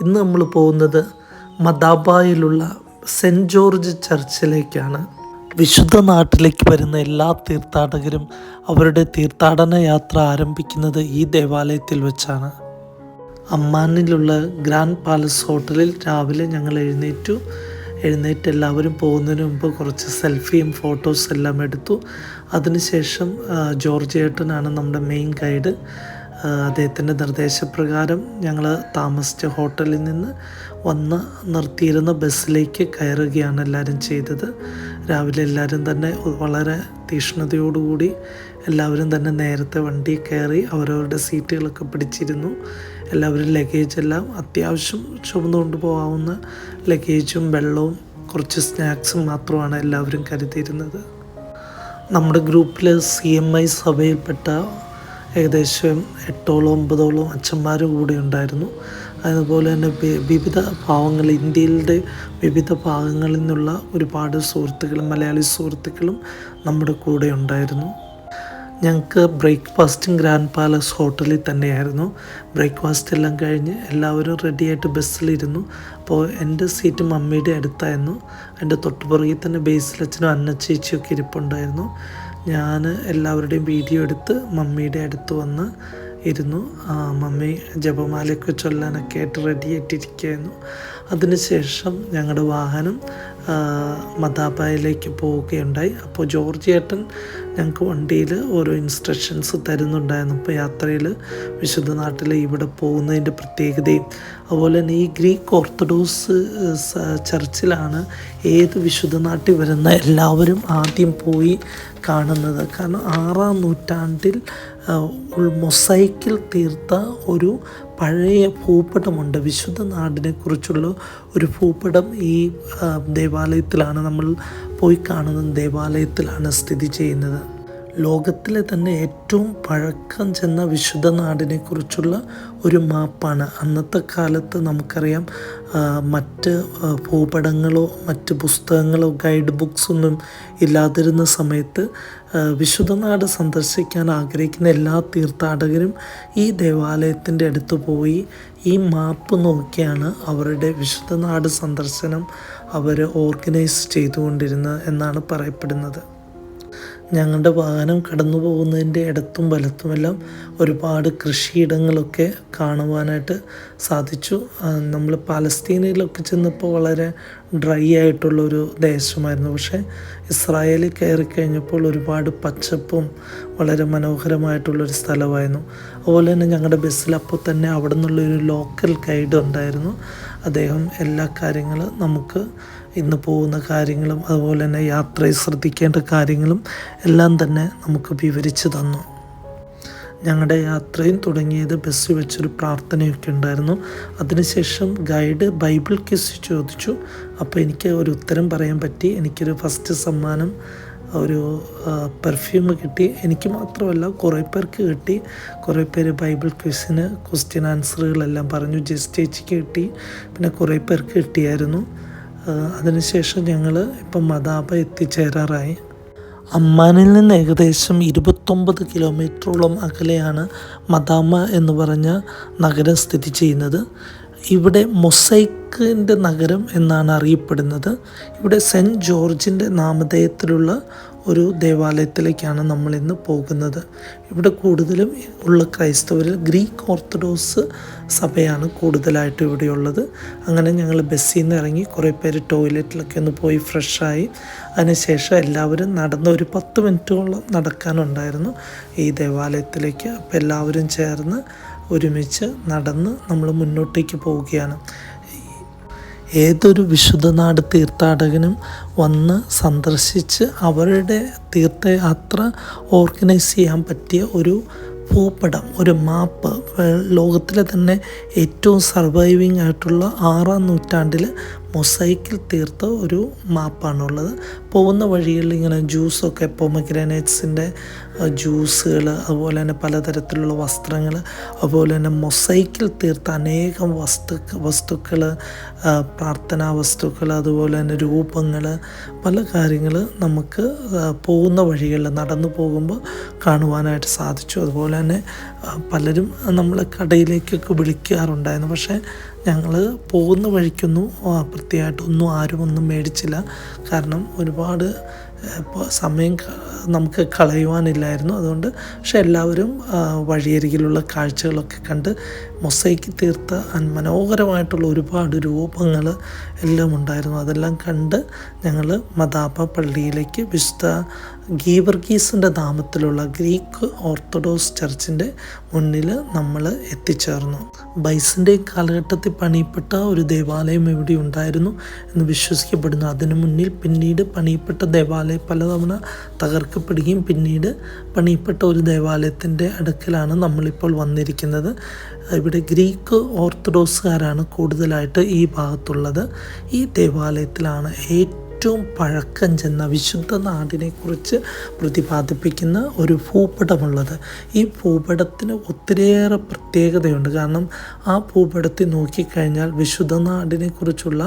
ഇന്ന് നമ്മൾ പോകുന്നത് മദാബായിലുള്ള സെൻറ്റ് ജോർജ് ചർച്ചിലേക്കാണ്. വിശുദ്ധ നാട്ടിലേക്ക് വരുന്ന എല്ലാ തീർത്ഥാടകരും അവരുടെ തീർത്ഥാടന യാത്ര ആരംഭിക്കുന്നത് ഈ ദേവാലയത്തിൽ വെച്ചാണ്. അമ്മാനിലുള്ള ഗ്രാൻഡ് പാലസ് ഹോട്ടലിൽ രാവിലെ ഞങ്ങൾ എഴുന്നേറ്റ് എല്ലാവരും പോകുന്നതിന് മുമ്പ് കുറച്ച് സെൽഫിയും ഫോട്ടോസ് എല്ലാം എടുത്തു. അതിനുശേഷം ജോർജ് ഏട്ടനാണ് നമ്മുടെ മെയിൻ ഗൈഡ്. അദ്ദേഹത്തിൻ്റെ നിർദ്ദേശപ്രകാരം ഞങ്ങൾ താമസിച്ച ഹോട്ടലിൽ നിന്ന് വന്ന് നിർത്തിയിരുന്ന ബസ്സിലേക്ക് കയറുകയാണ് എല്ലാവരും ചെയ്തത്. രാവിലെ എല്ലാവരും തന്നെ വളരെ തീഷ്ണതയോടുകൂടി എല്ലാവരും തന്നെ നേരത്തെ വണ്ടി കയറി അവരവരുടെ സീറ്റുകളൊക്കെ പിടിച്ചിരുന്നു. എല്ലാവരും ലഗേജെല്ലാം അത്യാവശ്യം ചുമന്നുകൊണ്ട് പോകാവുന്ന ലഗേജും വെള്ളവും കുറച്ച് സ്നാക്സും മാത്രമാണ് എല്ലാവരും കരുതിയിരുന്നത്. നമ്മുടെ ഗ്രൂപ്പിൽ CMI സഭയിൽപ്പെട്ട ഏകദേശം 8-9 അച്ഛന്മാരും കൂടെ ഉണ്ടായിരുന്നു. അതുപോലെ തന്നെ വിവിധ ഭാഗങ്ങൾ, ഇന്ത്യയുടെ വിവിധ ഭാഗങ്ങളിൽ നിന്നുള്ള ഒരുപാട് സുഹൃത്തുക്കളും മലയാളി സുഹൃത്തുക്കളും നമ്മുടെ കൂടെ ഉണ്ടായിരുന്നു. ഞങ്ങൾക്ക് ബ്രേക്ക്ഫാസ്റ്റും ഗ്രാൻഡ് പാലസ് ഹോട്ടലിൽ തന്നെയായിരുന്നു. ബ്രേക്ക്ഫാസ്റ്റ് എല്ലാം കഴിഞ്ഞ് എല്ലാവരും റെഡിയായിട്ട് ബസ്സിലിരുന്നു. അപ്പോൾ എൻ്റെ സീറ്റ് മമ്മിയുടെ അടുത്തായിരുന്നു. എൻ്റെ തൊട്ടുപുറകിൽ തന്നെ ബേസിലച്ഛനും അന്നച്ചേച്ചിയൊക്കെ ഇരിപ്പുണ്ടായിരുന്നു. ഞാൻ എല്ലാവരുടെയും വീഡിയോ എടുത്ത് മമ്മിയുടെ അടുത്ത് വന്ന് ഇരുന്നു. മമ്മി ജപമാലയൊക്കെ ചൊല്ലാനൊക്കെ ആയിട്ട് റെഡിയായിട്ടിരിക്കുകയായിരുന്നു. അതിനുശേഷം ഞങ്ങളുടെ വാഹനം മദാബായിലേക്ക് പോവുകയുണ്ടായി. അപ്പോൾ ജോർജ് ഏട്ടൻ ഞങ്ങൾക്ക് വണ്ടിയിൽ ഓരോ ഇൻസ്ട്രക്ഷൻസ് തരുന്നുണ്ടായിരുന്നു. അപ്പോൾ യാത്രയിൽ വിശുദ്ധ നാട്ടിൽ ഇവിടെ പോകുന്നതിൻ്റെ പ്രത്യേകതയും അതുപോലെ തന്നെ ഈ ഗ്രീക്ക് ഓർത്തഡോക്സ് ചർച്ചിലാണ് ഏത് വിശുദ്ധ നാട്ടിൽ വരുന്ന എല്ലാവരും ആദ്യം പോയി കാണുന്നത്. കാരണം 6-ാം നൂറ്റാണ്ടിൽ മൊസൈക്കിൽ തീർത്ത ഒരു പഴയ ഭൂപടമുണ്ട്. വിശുദ്ധ നാടിനെക്കുറിച്ചുള്ള ഒരു ഭൂപടം ഈ ദേവാലയത്തിലാണ് നമ്മൾ പോയി കാണുന്നത്. ദേവാലയത്തിലാണ് സ്ഥിതി ചെയ്യുന്നത്. ലോകത്തിലെ തന്നെ ഏറ്റവും പഴക്കം ചെന്ന വിശുദ്ധ നാടിനെക്കുറിച്ചുള്ള ഒരു മാപ്പാണ്. അന്നത്തെ കാലത്ത് നമുക്കറിയാം മറ്റ് ഭൂപടങ്ങളോ മറ്റ് പുസ്തകങ്ങളോ ഗൈഡ് ബുക്സൊന്നും ഇല്ലാതിരുന്ന സമയത്ത് വിശുദ്ധ നാട് സന്ദർശിക്കാൻ ആഗ്രഹിക്കുന്ന എല്ലാ തീർത്ഥാടകരും ഈ ദേവാലയത്തിൻ്റെ അടുത്ത് പോയി ഈ മാപ്പ് നോക്കിയാണ് അവരുടെ വിശുദ്ധ നാട് സന്ദർശനം അവർ ഓർഗനൈസ് ചെയ്തുകൊണ്ടിരുന്നത് എന്നാണ് പറയപ്പെടുന്നത്. ഞങ്ങളുടെ വാഹനം കടന്നു പോകുന്നതിൻ്റെ ഇടത്തും വലത്തുമെല്ലാം ഒരുപാട് കൃഷിയിടങ്ങളൊക്കെ കാണുവാനായിട്ട് സാധിച്ചു. നമ്മൾ പാലസ്തീനയിലൊക്കെ ചെന്നപ്പോൾ വളരെ ഡ്രൈ ആയിട്ടുള്ളൊരു ദേശമായിരുന്നു. പക്ഷേ ഇസ്രായേലിൽ കയറി കഴിഞ്ഞപ്പോൾ ഒരുപാട് പച്ചപ്പും വളരെ മനോഹരമായിട്ടുള്ളൊരു സ്ഥലമായിരുന്നു. അതുപോലെ തന്നെ ഞങ്ങളുടെ ബസ്സിൽ അപ്പോൾ തന്നെ അവിടെ നിന്നുള്ളൊരു ലോക്കൽ ഗൈഡ് ഉണ്ടായിരുന്നു. അദ്ദേഹം എല്ലാ കാര്യങ്ങളും നമുക്ക് ഇന്ന് പോകുന്ന കാര്യങ്ങളും അതുപോലെ തന്നെ യാത്രയിൽ ശ്രദ്ധിക്കേണ്ട കാര്യങ്ങളും എല്ലാം തന്നെ നമുക്ക് വിവരിച്ചു തന്നു. ഞങ്ങളുടെ യാത്രയും തുടങ്ങിയത് ബസ്സിൽ വെച്ചൊരു പ്രാർത്ഥനയൊക്കെ ഉണ്ടായിരുന്നു. അതിനുശേഷം ഗൈഡ് ബൈബിൾ ക്വിസ് ചോദിച്ചു. അപ്പോൾ എനിക്ക് ഒരു ഉത്തരം പറയാൻ പറ്റി. എനിക്കൊരു ഫസ്റ്റ് സമ്മാനം ഒരു പെർഫ്യൂം കിട്ടി. എനിക്ക് മാത്രമല്ല കുറേ പേർക്ക് കിട്ടി. കുറേ പേര് ബൈബിൾ ക്വിസിന് ക്വസ്റ്റ്യൻ ആൻസറുകളെല്ലാം പറഞ്ഞു. ജസ്റ്റ് ചേച്ചിക്ക് കിട്ടി, പിന്നെ കുറേ പേർക്ക് കിട്ടിയായിരുന്നു. അതിനുശേഷം ഞങ്ങൾ ഇപ്പം മദാബ എത്തിച്ചേരാറായി. അമ്മാനിൽ നിന്ന് ഏകദേശം 29 കിലോമീറ്ററോളം അകലെയാണ് മദാമ എന്ന് പറഞ്ഞ നഗരം സ്ഥിതി ചെയ്യുന്നത്. ഇവിടെ മൊസൈക്കിൻ്റെ നഗരം എന്നാണ് അറിയപ്പെടുന്നത്. ഇവിടെ സെൻറ്റ് ജോർജിൻ്റെ നാമധേയത്തിലുള്ള ഒരു ദേവാലയത്തിലേക്കാണ് നമ്മളിന്ന് പോകുന്നത്. ഇവിടെ കൂടുതലും ഉള്ള ക്രൈസ്തവരിൽ ഗ്രീക്ക് ഓർത്തഡോക്സ് സഭയാണ് കൂടുതലായിട്ട് ഇവിടെയുള്ളത്. അങ്ങനെ ഞങ്ങൾ ബസ്സിൽ നിന്ന് ഇറങ്ങി കുറേ പേര് ടോയ്ലറ്റിലൊക്കെ ഒന്ന് പോയി ഫ്രഷായി. അതിനുശേഷം എല്ലാവരും നടന്ന് ഒരു 10 മിനിറ്റോളം നടക്കാനുണ്ടായിരുന്നു ഈ ദേവാലയത്തിലേക്ക്. അപ്പോൾ എല്ലാവരും ചേർന്ന് ഒരുമിച്ച് നടന്ന് നമ്മൾ മുന്നോട്ടേക്ക് പോവുകയാണ്. ഏതൊരു വിശുദ്ധനാട് തീർത്ഥാടകനും വന്ന് സന്ദർശിച്ച് അവരുടെ തീർത്ഥയാത്ര ഓർഗനൈസ് ചെയ്യാൻ പറ്റിയ ഒരു ഭൂപടം, ഒരു മാപ്പ്, ലോകത്തിലെ തന്നെ ഏറ്റവും സർവൈവിങ് ആയിട്ടുള്ള 6-ാം നൂറ്റാണ്ടിൽ മൊസൈക്കിൽ തീർത്ത ഒരു മാപ്പാണുള്ളത്. പോകുന്ന വഴികളിൽ ഇങ്ങനെ ജ്യൂസൊക്കെ പൊമഗ്രാനൈറ്റ്സിൻ്റെ ജ്യൂസുകൾ, അതുപോലെ തന്നെ പലതരത്തിലുള്ള വസ്ത്രങ്ങൾ, അതുപോലെ തന്നെ മൊസൈക്കിൽ തീർത്ത അനേകം വസ്തുക്കൾ, പ്രാർത്ഥനാ വസ്തുക്കൾ, അതുപോലെ തന്നെ രൂപങ്ങൾ, പല കാര്യങ്ങൾ നമുക്ക് പോകുന്ന വഴികളിൽ നടന്നു പോകുമ്പോൾ കാണുവാനായിട്ട് സാധിച്ചു. അതുപോലെ തന്നെ പലരും നമ്മളെ കടയിലേക്കൊക്കെ വിളിക്കാറുണ്ടായിരുന്നു. പക്ഷേ ഞങ്ങൾ പോകുന്ന വഴിക്കൊന്നും പ്രത്യേകമായിട്ടൊന്നും ആരും ഒന്നും മേടിച്ചില്ല. കാരണം ഒരുപാട് സമയം നമുക്ക് കളയുവാനില്ലായിരുന്നു. അതുകൊണ്ട് പക്ഷെ എല്ലാവരും വഴിയരികിലുള്ള കാഴ്ചകളൊക്കെ കണ്ട് മൊസൈക്ക് തീർത്ത മനോഹരമായിട്ടുള്ള ഒരുപാട് രൂപങ്ങൾ എല്ലാം ഉണ്ടായിരുന്നു. അതെല്ലാം കണ്ട് ഞങ്ങൾ മദാപ്പ പള്ളിയിലേക്ക് വിശുദ്ധ ഗീവർഗീസിൻ്റെ നാമത്തിലുള്ള ഗ്രീക്ക് ഓർത്തഡോക്സ് ചർച്ചിൻ്റെ മുന്നിൽ നമ്മൾ എത്തിച്ചേർന്നു. ബൈസൻ്റെയും കാലഘട്ടത്തിൽ പണിയപ്പെട്ട ഒരു ദേവാലയം ഇവിടെ ഉണ്ടായിരുന്നു എന്ന് വിശ്വസിക്കപ്പെടുന്നു. അതിനു മുന്നിൽ പിന്നീട് പണിയപ്പെട്ട ദേവാലയം പലതവണ തകർക്കപ്പെടുകയും പിന്നീട് പണിയപ്പെട്ട ഒരു ദേവാലയത്തിൻ്റെ അടുക്കലാണ് നമ്മളിപ്പോൾ വന്നിരിക്കുന്നത്. ഇവിടെ ഗ്രീക്ക് ഓർത്തഡോക്സുകാരാണ് കൂടുതലായിട്ട് ഈ ഭാഗത്തുള്ളത്. ഈ ദേവാലയത്തിലാണ് ഏറ്റവും പഴക്കം ചെന്ന വിശുദ്ധ നാടിനെക്കുറിച്ച് പ്രതിപാദിപ്പിക്കുന്ന ഒരു ഭൂപടമുള്ളത്. ഈ ഭൂപടത്തിന് ഒത്തിരിയേറെ പ്രത്യേകതയുണ്ട്. കാരണം ആ ഭൂപടത്തിൽ നോക്കിക്കഴിഞ്ഞാൽ വിശുദ്ധ നാടിനെക്കുറിച്ചുള്ള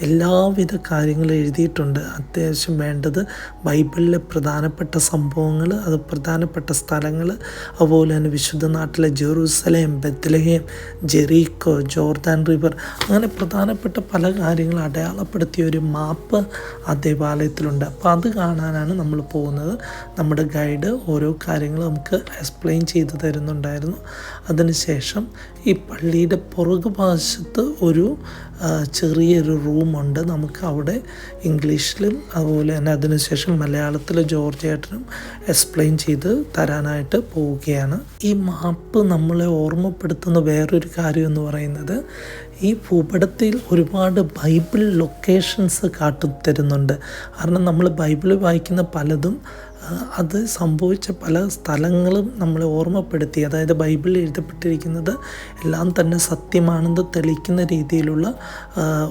എല്ലാവിധ കാര്യങ്ങളും എഴുതിയിട്ടുണ്ട്. അത്യാവശ്യം വേണ്ടത് ബൈബിളിലെ പ്രധാനപ്പെട്ട സംഭവങ്ങൾ, അത് പ്രധാനപ്പെട്ട സ്ഥലങ്ങൾ, അതുപോലെ തന്നെ വിശുദ്ധ നാട്ടിലെ Jerusalem, Bethlehem, Jericho, Jordan river, അങ്ങനെ പ്രധാനപ്പെട്ട പല കാര്യങ്ങൾ അടയാളപ്പെടുത്തിയ ഒരു മാപ്പ് ആ ദേവാലയത്തിലുണ്ട്. അപ്പോൾ അത് കാണാനാണ് നമ്മൾ പോകുന്നത്. നമ്മുടെ ഗൈഡ് ഓരോ കാര്യങ്ങൾ നമുക്ക് എക്സ്പ്ലെയിൻ ചെയ്ത് തരുന്നുണ്ടായിരുന്നു. അതിനുശേഷം ഈ പള്ളിയുടെ പുറകുവശത്ത് ഒരു ചെറിയൊരു റൂമുണ്ട്. നമുക്ക് അവിടെ ഇംഗ്ലീഷിലും അതുപോലെ തന്നെ അതിനുശേഷം മലയാളത്തിൽ ജോർജ് ഏട്ടനും എക്സ്പ്ലെയിൻ ചെയ്ത് തരാനായിട്ട് പോവുകയാണ്. ഈ മാപ്പ് നമ്മളെ ഓർമ്മപ്പെടുത്തുന്ന വേറൊരു കാര്യം എന്ന് പറയുന്നത്, ഈ ഭൂപടത്തിൽ ഒരുപാട് ബൈബിൾ ലൊക്കേഷൻസ് കാട്ടിത്തരുന്നുണ്ട്. കാരണം നമ്മൾ ബൈബിളിൽ വായിക്കുന്ന പലതും അത് സംഭവിച്ച പല സ്ഥലങ്ങളും നമ്മളെ ഓർമ്മപ്പെടുത്തി. അതായത് ബൈബിളിൽ എഴുതപ്പെട്ടിരിക്കുന്നത് എല്ലാം തന്നെ സത്യമാണെന്ന് തെളിയിക്കുന്ന രീതിയിലുള്ള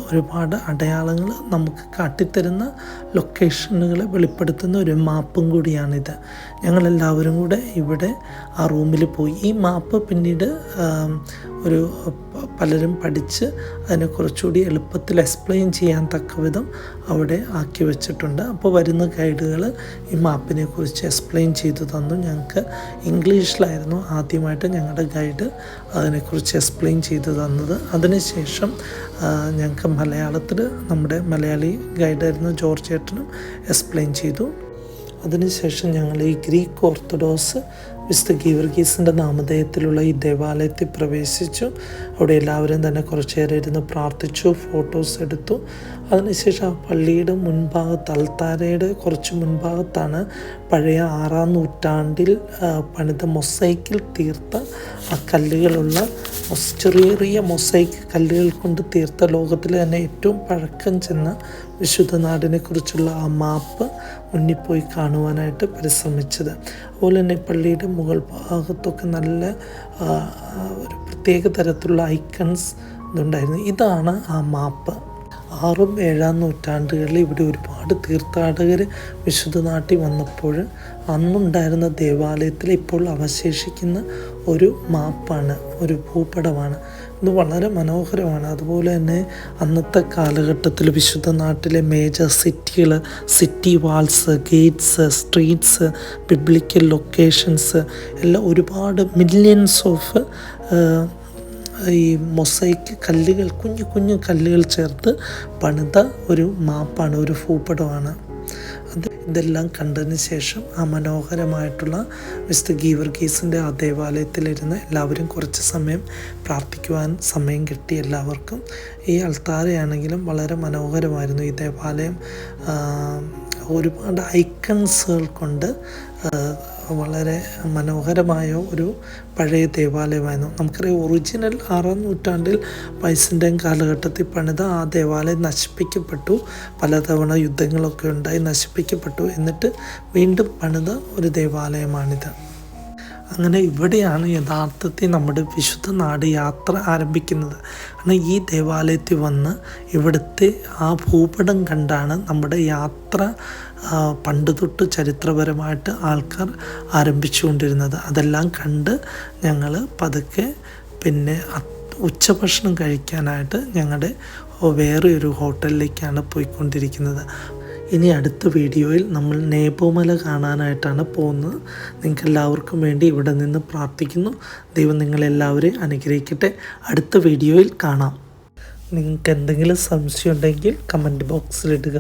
ഒരുപാട് അടയാളങ്ങൾ നമുക്ക് കാട്ടിത്തരുന്ന ലൊക്കേഷനുകളെ വെളിപ്പെടുത്തുന്ന ഒരു മാപ്പും കൂടിയാണിത്. ഞങ്ങളെല്ലാവരും കൂടെ ഇവിടെ ആ റൂമിൽ പോയി. ഈ മാപ്പ് പിന്നീട് ഒരു പലരും പഠിച്ച് അതിനെ കുറച്ചുകൂടി എളുപ്പത്തിൽ എക്സ്പ്ലെയിൻ ചെയ്യാൻ തക്ക വിധം അവിടെ ആക്കി വെച്ചിട്ടുണ്ട്. അപ്പോൾ വരുന്ന ഗൈഡുകൾ ഈ മാപ്പിനെ കുറിച്ച് എക്സ്പ്ലെയിൻ ചെയ്തു തന്നു. ഞങ്ങൾക്ക് ഇംഗ്ലീഷിലായിരുന്നു ആദ്യമായിട്ട് ഞങ്ങളുടെ ഗൈഡ് അതിനെക്കുറിച്ച് എക്സ്പ്ലെയിൻ ചെയ്തു തന്നത്. അതിനുശേഷം ഞങ്ങൾക്ക് മലയാളത്തിൽ നമ്മുടെ മലയാളി ഗൈഡായിരുന്നു ജോർജ് ഏട്ടനും എക്സ്പ്ലെയിൻ ചെയ്തു. അതിനുശേഷം ഞങ്ങൾ ഈ ഗ്രീക്ക് ഓർത്തഡോക്സ് വിശുദ്ധ ഗീവർഗീസിൻ്റെ നാമധേയത്തിലുള്ള ഈ ദേവാലയത്തിൽ പ്രവേശിച്ചു. അവിടെ എല്ലാവരും തന്നെ കുറച്ച് നേരം ഇരുന്ന് പ്രാർത്ഥിച്ചു, ഫോട്ടോസ് എടുത്തു. അതിനുശേഷം ആ പള്ളിയുടെ മുൻഭാഗത്ത്, അൾത്താരയുടെ കുറച്ച് മുൻഭാഗത്താണ് പഴയ 6-ാം നൂറ്റാണ്ടിൽ പണിത മൊസൈക്കിൽ തീർത്ത ആ കല്ലുകളുള്ള ചെറിയ മൊസൈക്ക് കല്ലുകൾ കൊണ്ട് തീർത്ത ലോകത്തിലെ തന്നെ ഏറ്റവും പഴക്കം ചെന്ന വിശുദ്ധ നാടിനെ കുറിച്ചുള്ള ആ മാപ്പ് മുന്നിൽ പോയി കാണുവാനായിട്ട് പരിശ്രമിച്ചത്. അതുപോലെ തന്നെ പള്ളിയുടെ മുകൾ ഭാഗത്തൊക്കെ നല്ല ഒരു പ്രത്യേക തരത്തിലുള്ള ഐക്കൺസ് ഇതുണ്ടായിരുന്നു. ഇതാണ് ആ മാപ്പ്. 6-ാം 7-ാം നൂറ്റാണ്ടുകളിൽ ഇവിടെ ഒരുപാട് തീർത്ഥാടകർ വിശുദ്ധ നാട്ടിൽ വന്നപ്പോൾ അന്നുണ്ടായിരുന്ന ദേവാലയത്തിൽ ഇപ്പോൾ അവശേഷിക്കുന്ന ഒരു മാപ്പാണ്, ഒരു ഭൂപടമാണ്. ഇത് വളരെ മനോഹരമാണ്. അതുപോലെ തന്നെ അന്നത്തെ കാലഘട്ടത്തിൽ വിശുദ്ധ നാട്ടിലെ മേജർ സിറ്റികൾ, city walls, gates, streets, biblical locations എല്ലാം ഒരുപാട് മില്യൺസ് ഓഫ് ഈ മൊസൈക്ക് കല്ലുകൾ, കുഞ്ഞു കുഞ്ഞു കല്ലുകൾ ചേർത്ത് പണിത ഒരു മാപ്പാണ്, ഒരു ഭൂപടമാണ്. ഇതെല്ലാം കണ്ടതിന് ശേഷം ആ മനോഹരമായിട്ടുള്ള വിശുദ്ധ ഗീവർഗീസിൻ്റെ ആ ദേവാലയത്തിലിരുന്ന് എല്ലാവരും കുറച്ച് സമയം പ്രാർത്ഥിക്കുവാൻ സമയം കിട്ടി എല്ലാവർക്കും. ഈ അൾത്താരയാണെങ്കിലും വളരെ മനോഹരമായിരുന്നു. ഈ ദേവാലയം ഒരുപാട് ഐക്കൺസുകൾ കൊണ്ട് വളരെ മനോഹരമായ ഒരു പഴയ ദേവാലയമായിരുന്നു. നമുക്കറിയാം, ഒറിജിനൽ 6-ാം നൂറ്റാണ്ടിൽ ബൈസൻ്റൈൻ കാലഘട്ടത്തിൽ പണിത ആ ദേവാലയം നശിപ്പിക്കപ്പെട്ടു. പലതവണ യുദ്ധങ്ങളൊക്കെ ഉണ്ടായി നശിപ്പിക്കപ്പെട്ടു. എന്നിട്ട് വീണ്ടും പണിത ഒരു ദേവാലയമാണിത്. അങ്ങനെ ഇവിടെയാണ് യഥാർത്ഥത്തിൽ നമ്മുടെ വിശുദ്ധ നാട് യാത്ര ആരംഭിക്കുന്നത്. കാരണം ഈ ദേവാലയത്തിൽ വന്ന് ഇവിടുത്തെ ആ ഭൂപടം കണ്ടാണ് നമ്മുടെ യാത്ര പണ്ട് തൊട്ട് ചരിത്രപരമായിട്ട് ആൾക്കാർ ആരംഭിച്ചുകൊണ്ടിരുന്നത്. അതെല്ലാം കണ്ട് ഞങ്ങൾ പതുക്കെ പിന്നെ ഉച്ചഭക്ഷണം കഴിക്കാനായിട്ട് ഞങ്ങളുടെ വേറെ ഒരു ഹോട്ടലിലേക്കാണ് പോയിക്കൊണ്ടിരിക്കുന്നത്. ഇനി അടുത്ത വീഡിയോയിൽ നമ്മൾ നേബോമല കാണാനായിട്ടാണ് പോകുന്നത്. നിങ്ങൾക്ക് എല്ലാവർക്കും വേണ്ടി ഇവിടെ നിന്ന് പ്രാർത്ഥിക്കുന്നു. ദൈവം നിങ്ങളെല്ലാവരെയും അനുഗ്രഹിക്കട്ടെ. അടുത്ത വീഡിയോയിൽ കാണാം. നിങ്ങൾക്ക് എന്തെങ്കിലും സംശയം ഉണ്ടെങ്കിൽ കമൻറ്റ് ബോക്സിലിടുക.